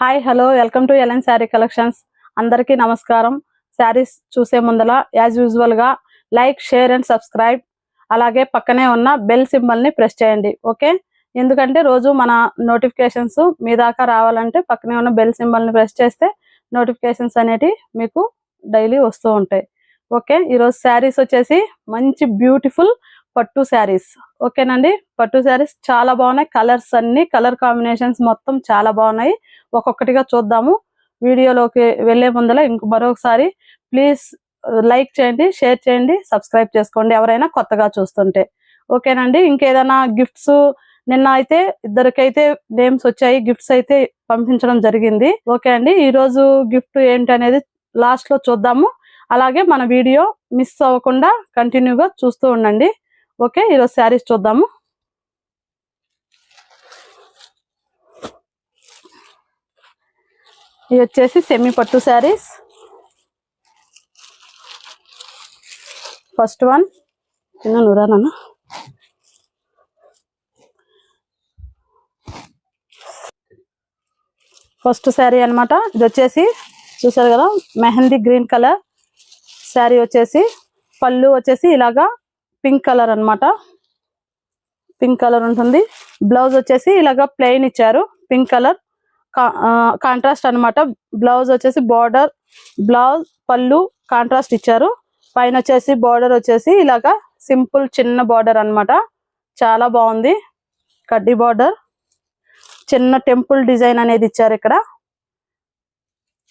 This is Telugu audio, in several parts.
Hi hello welcome to LN saree collections. అందరికీ నమస్కారం. శారీస్ చూసే ముందల యాజ్ యూజువల్ గా లైక్, షేర్ అండ్ సబ్స్క్రైబ్, అలాగే పక్కనే ఉన్న బెల్ సింబల్ ని ప్రెస్ చేయండి. ఓకే, ఎందుకంటే రోజు మన నోటిఫికేషన్స్ మీ దాకా రావాలంటే పక్కనే ఉన్న బెల్ సింబల్ ని ప్రెస్ చేస్తే నోటిఫికేషన్స్ అనేటి మీకు డైలీ వస్తూ ఉంటాయి. ఓకే, ఈరోజు శారీస్ వచ్చేసి మంచి బ్యూటిఫుల్ పట్టు శారీస్. ఓకేనండి, పట్టు శారీస్ చాలా బాగున్నాయి. కలర్స్ అన్ని కలర్ కాంబినేషన్స్ మొత్తం చాలా బాగున్నాయి. ఒక్కొక్కటిగా చూద్దాము. వీడియోలోకి వెళ్లే ముందర మరొకసారి ప్లీజ్ లైక్ చేయండి, షేర్ చేయండి, సబ్స్క్రైబ్ చేసుకోండి ఎవరైనా కొత్తగా చూస్తుంటే. ఓకేనండి, ఇంకేదైనా గిఫ్ట్స్ నిన్న అయితే ఇద్దరికైతే నేమ్స్ వచ్చాయి, గిఫ్ట్స్ అయితే పంపించడం జరిగింది. ఓకే అండి, ఈ రోజు గిఫ్ట్ ఏంటి అనేది లాస్ట్ లో చూద్దాము. అలాగే మన వీడియో మిస్ అవ్వకుండా కంటిన్యూగా చూస్తూ ఉండండి. ఓకే, ఈరోజు శారీస్ చూద్దాము. ఇది వచ్చేసి సెమీ పట్టు శారీస్. ఫస్ట్ వన్ చిన్న నూరానా, ఫస్ట్ శారీ అనమాట. ఇది వచ్చేసి చూసారు కదా, మెహందీ గ్రీన్ కలర్ శారీ వచ్చేసి, పళ్ళు వచ్చేసి ఇలాగా పింక్ కలర్ అన్నమాట. పింక్ కలర్ ఉంటుంది. బ్లౌజ్ వచ్చేసి ఇలాగా ప్లెయిన్ ఇచ్చారు, పింక్ కలర్ కాంట్రాస్ట్ అన్నమాట. బ్లౌజ్ వచ్చేసి బార్డర్, బ్లౌజ్ పళ్ళు కాంట్రాస్ట్ ఇచ్చారు. పైన వచ్చేసి బార్డర్ వచ్చేసి ఇలాగా సింపుల్ చిన్న బార్డర్ అన్నమాట. చాలా బాగుంది. కడ్డీ బార్డర్, చిన్న టెంపుల్ డిజైన్ అనేది ఇచ్చారు. ఇక్కడ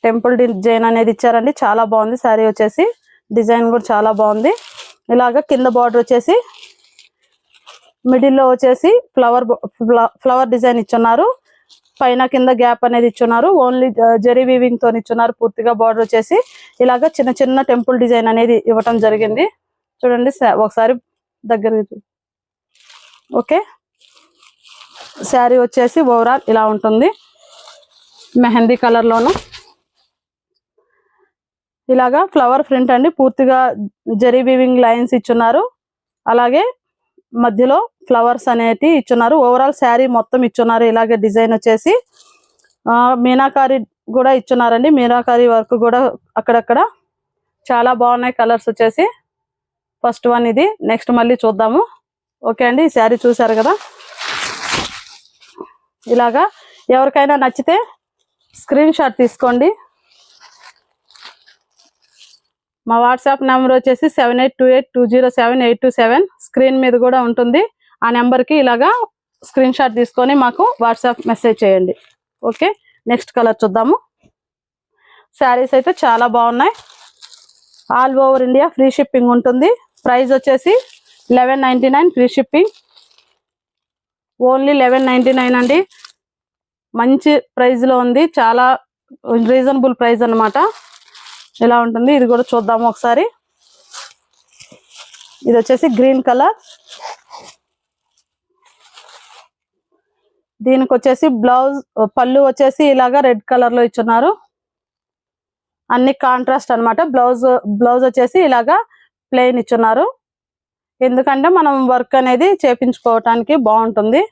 టెంపుల్ డిజైన్ అనేది ఇచ్చారండి. చాలా బాగుంది శారీ వచ్చేసి. డిజైన్ కూడా చాలా బాగుంది. ఇలాగా కింద బార్డర్ వచ్చేసి మిడిల్లో వచ్చేసి ఫ్లవర్ డిజైన్ ఇచ్చున్నారు. పైన కింద గ్యాప్ అనేది ఇచ్చున్నారు. ఓన్లీ జరీ వీవింగ్ తో ఇచ్చున్నారు. పూర్తిగా బార్డర్ వచ్చేసి ఇలాగా చిన్న చిన్న టెంపుల్ డిజైన్ అనేది ఇవ్వటం జరిగింది. చూడండి ఒకసారి దగ్గర. ఓకే, శారీ వచ్చేసి ఓవరాల్ ఇలా ఉంటుంది. మెహందీ కలర్ లోను ఇలాగా ఫ్లవర్ ప్రింట్ అండి. పూర్తిగా జరీ వీవింగ్ లైన్స్ ఇచ్చున్నారు. అలాగే మధ్యలో ఫ్లవర్స్ అనేటి ఇచ్చున్నారు. ఓవరాల్ శారీ మొత్తం ఇచ్చున్నారు. ఇలాగే డిజైన్ వచ్చేసి మీనాకారి కూడా ఇచ్చున్నారండి. మీనాకారి వర్క్ కూడా అక్కడక్కడ చాలా బాగున్నాయి. కలర్స్ వచ్చేసి ఫస్ట్ వన్ ఇది. నెక్స్ట్ మళ్ళీ చూద్దాము. ఓకే అండి, ఈ శారీ చూసారు కదా. ఇలాగా ఎవరికైనా నచ్చితే స్క్రీన్ షాట్ తీసుకోండి. మా వాట్సాప్ నెంబర్ వచ్చేసి 7828207827. స్క్రీన్ మీద కూడా ఉంటుంది. ఆ నెంబర్కి ఇలాగా స్క్రీన్ షాట్ తీసుకొని మాకు వాట్సాప్ మెసేజ్ చేయండి. ఓకే, నెక్స్ట్ కలర్ చూద్దాము. శారీస్ అయితే చాలా బాగున్నాయి. All over India free shipping ఉంటుంది. ప్రైస్ వచ్చేసి 1199 ఫ్రీ షిప్పింగ్. ఓన్లీ 1199 అండి. మంచి ప్రైస్లో ఉంది. చాలా రీజనబుల్ ప్రైస్ అన్నమాట. ఎలా ఉంటుంది ఇది కూడా చూద్దాము ఒకసారి. ఇది వచ్చేసి గ్రీన్ కలర్. దీనికి వచ్చేసి బ్లౌజ్ పళ్ళు వచ్చేసి ఇలాగా రెడ్ కలర్ లో ఇచ్చున్నారు. అన్ని కాంట్రాస్ట్ అన్నమాట. బ్లౌజ్ వచ్చేసి ఇలాగా ప్లెయిన్ ఇచ్చున్నారు. ఎందుకంటే మనం వర్క్ అనేది చేపించుకోవటానికి బాగుంటుంది.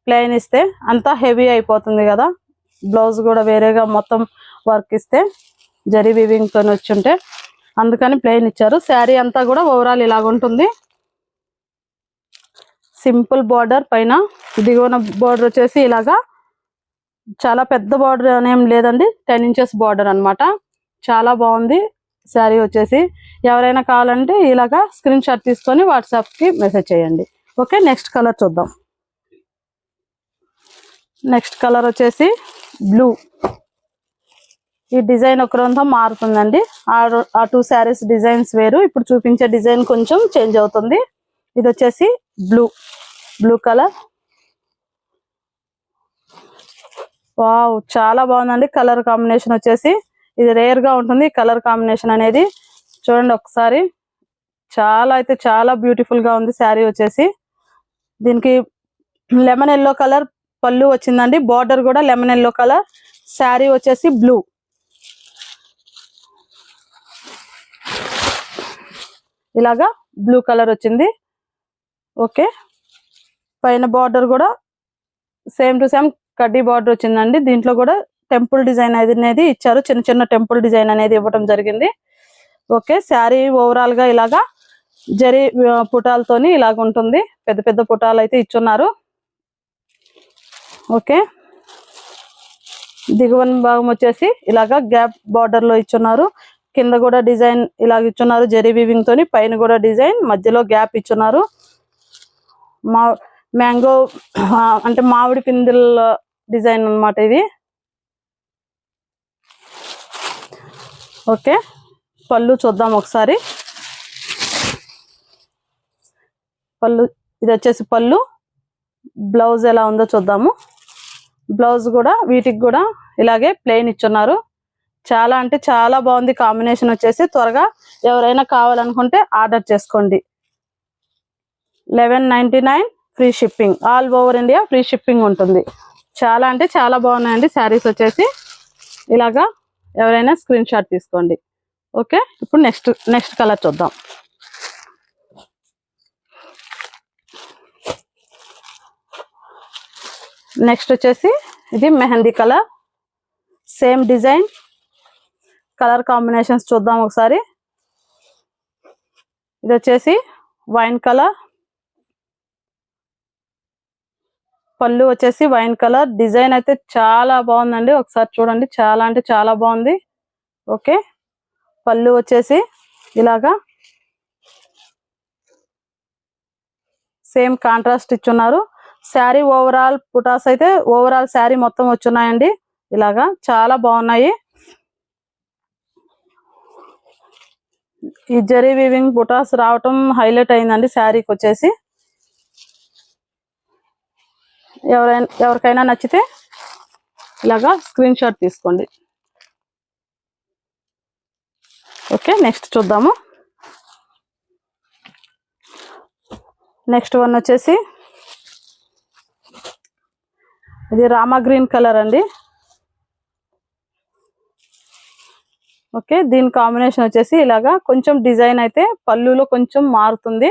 ప్లెయిన్ ఇస్తే అంతా హెవీ అయిపోతుంది కదా. బ్లౌజ్ కూడా వేరేగా మొత్తం వర్క్ ఇస్తే జరీ వీవింగ్ తో వచ్చుంటే అందుకని ప్లెయిన్ ఇచ్చారు. శారీ అంతా కూడా ఓవరాల్ ఇలాగ ఉంటుంది. సింపుల్ బార్డర్, పైన దిగువన బార్డర్ వచ్చేసి ఇలాగా చాలా పెద్ద బార్డర్ అనేం లేదండి. 10 ఇంచెస్ బార్డర్ అన్నమాట. చాలా బాగుంది శారీ వచ్చేసి. ఎవరైనా కావాలంటే ఇలాగా స్క్రీన్ షాట్ తీసుకొని వాట్సాప్ కి మెసేజ్ చేయండి. ఓకే, నెక్స్ట్ కలర్ చూద్దాం. నెక్స్ట్ కలర్ వచ్చేసి బ్లూ. ఈ డిజైన్ ఒక రోజు మారుతుందండి. ఆ 2 శారీస్ డిజైన్స్ వేరు. ఇప్పుడు చూపించే డిజైన్ కొంచెం చేంజ్ అవుతుంది. ఇది వచ్చేసి బ్లూ కలర్. వావ్, చాలా బాగుందండి. కలర్ కాంబినేషన్ వచ్చేసి ఇది రేర్ గా ఉంటుంది. కలర్ కాంబినేషన్ అనేది చూడండి ఒకసారి. చాలా అయితే చాలా బ్యూటిఫుల్ గా ఉంది శారీ వచ్చేసి. దీనికి లెమన్ ఎల్లో కలర్ పళ్ళు వచ్చిందండి. బార్డర్ కూడా లెమన్ ఎల్లో కలర్. శారీ వచ్చేసి బ్లూ. ఇలాగా బ్లూ కలర్ వచ్చింది. ఓకే, పైన బార్డర్ కూడా సేమ్ టు సేమ్ కడ్డీ బార్డర్ వచ్చిందండి. దీంట్లో కూడా టెంపుల్ డిజైన్ అనేది ఇచ్చారు, చిన్న చిన్న టెంపుల్ డిజైన్ అనేది ఇవ్వడం జరిగింది. ఓకే, శారీ ఓవరాల్ గా ఇలాగా జరీ పుటాలతోని ఇలాగ ఉంటుంది, పెద్ద పెద్ద పుటాలు అయితే ఇచ్చున్నారు. ఓకే, దిగువన భాగం వచ్చేసి ఇలాగా గ్యాప్ బార్డర్ లో ఇచ్చున్నారు, కింద కూడా డిజైన్ ఇలాగ ఇచ్చున్నారు జరీ వీవింగ్ తోని, పైన కూడా డిజైన్, మధ్యలో గ్యాప్ ఇచ్చున్నారు. మ్యాంగో అంటే మామిడి పిందెల డిజైన్ అన్నమాట ఇది. ఓకే, పళ్ళు చూద్దాం ఒకసారి. పళ్ళు ఇది వచ్చేసి పళ్ళు. బ్లౌజ్ ఎలా ఉందో చూద్దాము. బ్లౌజ్ కూడా వీటికి కూడా ఇలాగే ప్లెయిన్ ఇచ్చున్నారు. చాలా అంటే చాలా బాగుంది కాంబినేషన్ వచ్చేసి. త్వరగా ఎవరైనా కావాలనుకుంటే ఆర్డర్ చేసుకోండి. 1199 free shipping, all over India free shipping ఉంటుంది. చాలా అంటే చాలా బాగున్నాయండి శారీస్ వచ్చేసి. ఇలాగా ఎవరైనా స్క్రీన్ షాట్ తీసుకోండి. ఓకే, ఇప్పుడు నెక్స్ట్ కలర్ చూద్దాం. నెక్స్ట్ వచ్చేసి ఇది mehndi colour, same design, colour combinations చూద్దాం ఒకసారి. ఇది వచ్చేసి వైన్ కలర్, పళ్ళు వచ్చేసి వైన్ కలర్. డిజైన్ అయితే చాలా బాగుందండి, ఒకసారి చూడండి, చాలా అంటే చాలా బాగుంది. ఓకే, పళ్ళు వచ్చేసి ఇలాగా సేమ్ కాంట్రాస్ట్ ఇచ్చున్నారు. శారీ ఓవరాల్ పుటాస్ అయితే ఓవరాల్ శారీ మొత్తం వచ్చున్నాయండి. ఇలాగా చాలా బాగున్నాయి. ఈ జరీ వీవింగ్ పుటాస్ రావటం హైలైట్ అయిందండి శారీకి వచ్చేసి. ఎవరికైనా నచ్చితే ఇలాగా స్క్రీన్ షాట్ తీసుకోండి. ఓకే, నెక్స్ట్ చూద్దాము. నెక్స్ట్ వన్ వచ్చేసి ఇది రామా గ్రీన్ కలర్ అండి. ఓకే, దీని కాంబినేషన్ వచ్చేసి ఇలాగా కొంచెం డిజైన్ అయితే పళ్ళులో కొంచెం మారుతుంది.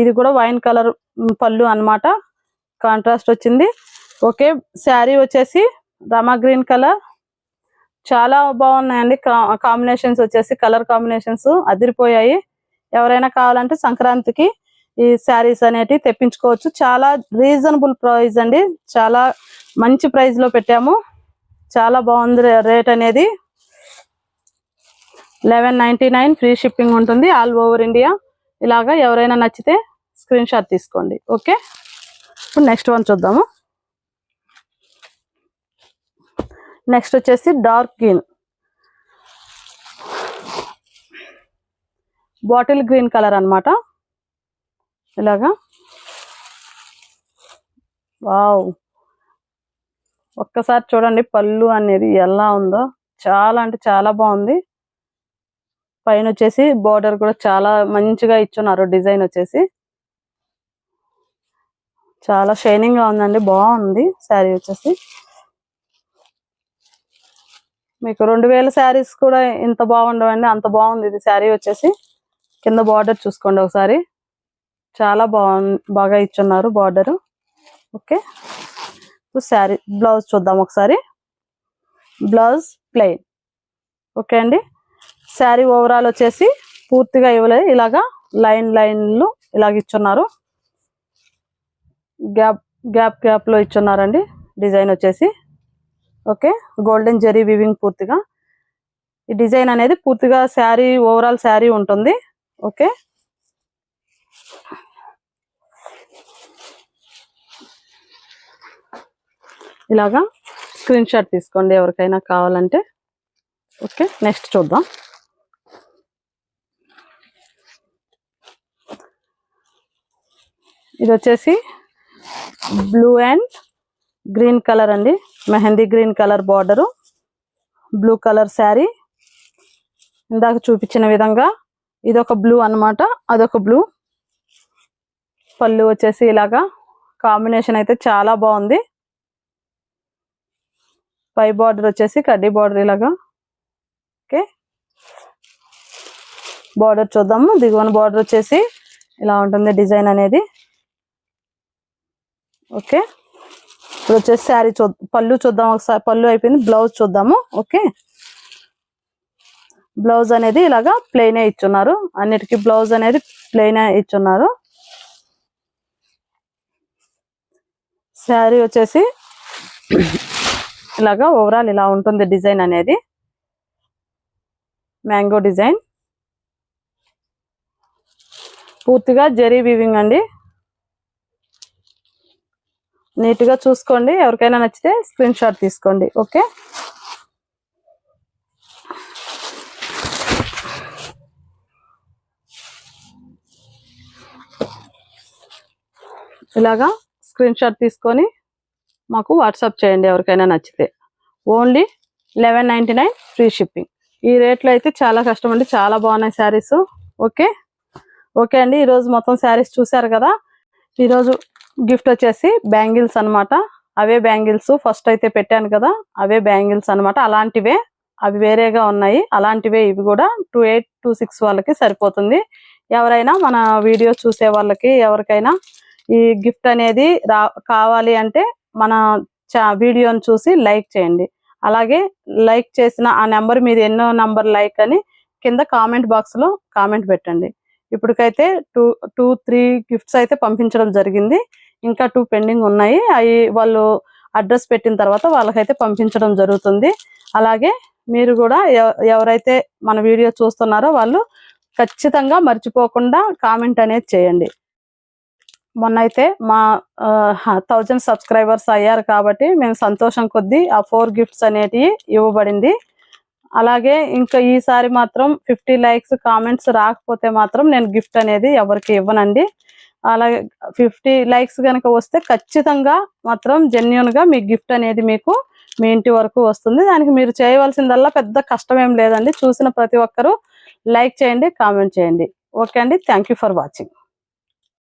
ఇది కూడా వైన్ కలర్ పళ్ళు అన్నమాట, కాంట్రాస్ట్ వచ్చింది. ఓకే, శారీ వచ్చేసి రామా గ్రీన్ కలర్. చాలా బాగున్నాయండి కాంబినేషన్స్ వచ్చేసి, కలర్ కాంబినేషన్స్ అదిరిపోయాయి. ఎవరైనా కావాలంటే సంక్రాంతికి ఈ శారీస్ అనేటివి తెప్పించుకోవచ్చు. చాలా రీజనబుల్ ప్రైస్ అండి, చాలా మంచి ప్రైస్ లో పెట్టాము. చాలా బాగుంది రేట్ అనేది. 1199 ఫ్రీ షిప్పింగ్ ఉంటుంది, ఆల్ ఓవర్ ఇండియా. ఇలాగా ఎవరైనా నచ్చితే స్క్రీన్ షాట్ తీసుకోండి. ఓకే, ఇప్పుడు నెక్స్ట్ వన్ చూద్దాము. నెక్స్ట్ వచ్చేసి dark green, bottle green colour అన్నమాట. ఇలాగా వావ్, ఒక్కసారి చూడండి పళ్ళు అనేది ఎలా ఉందో, చాలా అంటే చాలా బాగుంది. పైన వచ్చేసి బోర్డర్ కూడా చాలా మంచిగా ఇచ్చున్నారు, డిజైన్ వచ్చేసి చాలా షైనింగ్ గా ఉందండి, బాగుంది శారీ వచ్చేసి. మీకు 2000 శారీస్ కూడా ఇంత బాగుండవండి, అంత బాగుంది ఇది శారీ వచ్చేసి. కింద బార్డర్ చూసుకోండి ఒకసారి, చాలా బాగా ఇచ్చున్నారు బార్డర్. ఓకే, ఇప్పుడు శారీ బ్లౌజ్ చూద్దాం ఒకసారి. Blouse plain. ఓకే అండి, శారీ ఓవరాల్ వచ్చేసి పూర్తిగా ఇవ్వలేదు, ఇలాగా లైన్లు ఇలాగ ఇచ్చున్నారు, గ్యాప్ లో ఇచ్చున్నారండి డిజైన్ వచ్చేసి. ఓకే, గోల్డెన్ జరీ వీవింగ్ పూర్తిగా. ఈ డిజైన్ అనేది పూర్తిగా శారీ ఓవరాల్ శారీ ఉంటుంది. ఓకే, ఇలాగా స్క్రీన్ షాట్ తీసుకోండి ఎవరికైనా కావాలంటే. ఓకే, నెక్స్ట్ చూద్దాం. ఇది వచ్చేసి బ్లూ అండ్ గ్రీన్ కలర్ అండి, mehndi green colour border, blue colour sari. ఇందాక చూపించిన విధంగా ఇదొక బ్లూ అన్నమాట, అదొక బ్లూ. పళ్ళు వచ్చేసి ఇలాగా కాంబినేషన్ అయితే చాలా బాగుంది. పై బార్డర్ వచ్చేసి కడ్డీ బార్డర్ ఇలాగా. ఓకే, బార్డర్ చూద్దాము. దిగువన బార్డర్ వచ్చేసి ఇలా ఉంటుంది డిజైన్ అనేది. ఓకే, ఇప్పుడు వచ్చేసి శారీ పళ్ళు చూద్దాం ఒకసారి. పళ్ళు అయిపోయింది, బ్లౌజ్ చూద్దాము. ఓకే, బ్లౌజ్ అనేది ఇలాగా ప్లెయిన్ ఇచ్చున్నారు. అన్నిటికీ బ్లౌజ్ అనేది ప్లెయిన్ ఇచ్చున్నారు. శారీ వచ్చేసి ఇలాగా ఓవరాల్ ఇలా ఉంటుంది. డిజైన్ అనేది మ్యాంగో డిజైన్, పూర్తిగా జరీ వీవింగ్ అండి. నీట్ గా చూసుకోండి. ఎవరికైనా నచ్చితే స్క్రీన్ షాట్ తీసుకోండి. ఓకే, ఇలాగా స్క్రీన్ షాట్ తీసుకొని మాకు వాట్సాప్ చేయండి ఎవరికైనా నచ్చితే. Only 1199 free shipping. ఈ రేట్లో అయితే చాలా కష్టం అండి. చాలా బాగున్నాయి శారీస్. ఓకే ఓకే అండి, ఈరోజు మొత్తం శారీస్ చూసారు కదా. ఈరోజు గిఫ్ట్ వచ్చేసి బ్యాంగిల్స్ అనమాట. అవే బ్యాంగిల్స్ ఫస్ట్ అయితే పెట్టాను కదా, అవే బ్యాంగిల్స్ అనమాట. అలాంటివే, అవి వేరేగా ఉన్నాయి. అలాంటివే ఇవి కూడా 2826 వాళ్ళకి సరిపోతుంది. ఎవరైనా మన వీడియో చూసే వాళ్ళకి ఎవరికైనా ఈ గిఫ్ట్ అనేది కావాలి అంటే మన వీడియోని చూసి లైక్ చేయండి. అలాగే లైక్ చేసిన ఆ నెంబర్ మీది ఎన్నో నంబర్ లైక్ అని కింద కామెంట్ బాక్స్ లో కామెంట్ పెట్టండి. ఇప్పటికైతే 2-3 గిఫ్ట్స్ అయితే పంపించడం జరిగింది. ఇంకా 2 పెండింగ్ ఉన్నాయి. అవి వాళ్ళు అడ్రస్ పెట్టిన తర్వాత వాళ్ళకైతే పంపించడం జరుగుతుంది. అలాగే మీరు కూడా ఎవరైతే మన వీడియో చూస్తున్నారో వాళ్ళు ఖచ్చితంగా మర్చిపోకుండా కామెంట్ అనేది చేయండి. మొన్న అయితే మా 1000 సబ్స్క్రైబర్స్ అయ్యారు కాబట్టి మేము సంతోషం కొద్దీ ఆ 4 గిఫ్ట్స్ అనేటివి ఇవ్వబడింది. అలాగే ఇంకా ఈసారి మాత్రం 50 లైక్స్ కామెంట్స్ రాకపోతే మాత్రం నేను గిఫ్ట్ అనేది ఎవరికి ఇవ్వనండి. అలాగే 50 లైక్స్ కనుక వస్తే ఖచ్చితంగా మాత్రం జెన్యూన్ గా మీ గిఫ్ట్ అనేది మీకు మీ ఇంటి వరకు వస్తుంది. దానికి మీరు చేయవలసిందల్లా పెద్ద కష్టం ఏం లేదండి. చూసిన ప్రతి ఒక్కరూ లైక్ చేయండి, కామెంట్ చేయండి. ఓకే అండి, థ్యాంక్ యూ ఫర్ వాచింగ్.